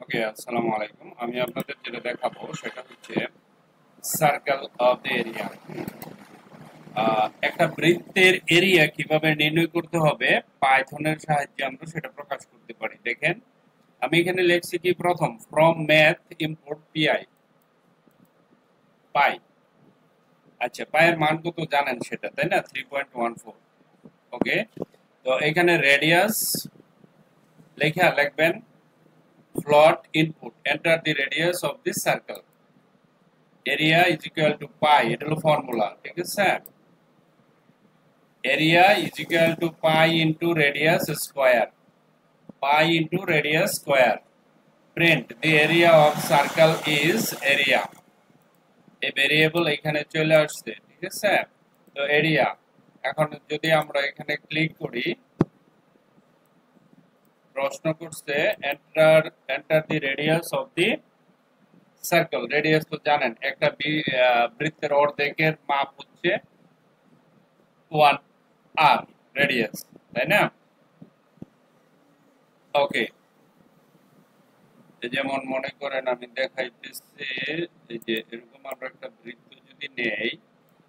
ওকে, আসসালামু আলাইকুম। আমি আপনাদের যেটা দেখাবো সেটা হচ্ছে সার্কেল অফ দ্য এরিয়া। একটা বৃত্তের এরিয়া কিভাবে নির্ণয় করতে হবে পাইথনের সাহায্যে আমরা সেটা প্রকাশ করতে পারি। দেখেন, আমি এখানে লিখছি কি, প্রথম ফ্রম ম্যাথ ইম্পোর্ট পিআই, পাই। আচ্ছা, পায়ের মান কত জানেন সেটা, তাই না? 3.14। ওকে, তো এখানে রেডিয়াস লিখবেন float input, enter the radius of this circle, area is equal to pi, এটা হলো ফর্মুলা, ঠিক আছে? Area is equal to pi into radius square, pi into radius square. Print the area of circle is area, এই variable এখানে চলে আসছে, ঠিক আছে? তো এরিয়া, এখন যদি আমরা এখানে ক্লিক করি, প্রশ্ন করছে enter enter the radius of the circle. Radius তো জানেন, একটা বৃত্তের অর্ধেকের মাপ হচ্ছে 1 আর রেডিয়াস, তাই না? ওকে, যেমন মনে করেন আমি দেখাইতেছি, এই যে এরকম আমরা একটা বৃত্ত যদি নেই,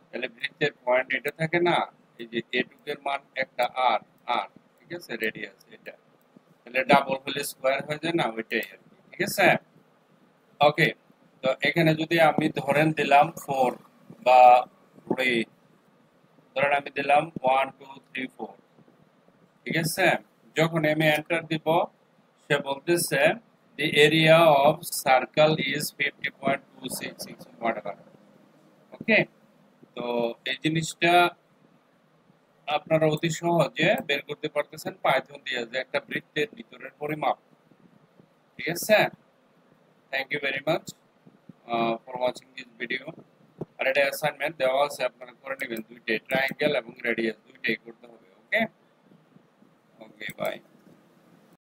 তাহলে বৃত্তের পয়েন্ট এটা থাকে না, এই যে এটুকের মান একটা আর, আর ঠিক আছে, রেডিয়াস এটা, তাহলে ডাবল হলে স্কোয়ার হয়ে যায় না, ওইটাই আর কি, ঠিক আছে? ওকে, তো এখানে যদি আমি ধরেন দিলাম 4 বা 3, ধরেন আমি দিলাম 1 2 3 4, ঠিক আছে? যখন আমি এন্টার দিব, সে বলতেছে the area of circle is 50.266 whatever. ওকে, তো এই জিনিসটা আপনারা অতি সহজে বের করতে পারতেছেন পাইথন দিয়ে, যে একটা বৃত্তের ভিতরের পরিমাপ, ঠিক আছে? Thank you very much for watching this video. আর এটা অ্যাসাইনমেন্ট দেওয়া আছে, আপনারা করে নেবেন, দুইটাই ট্রায়াঙ্গেল এবং রেডিয়াস দুইটাই করতে হবে। ওকে, ওকে, বাই।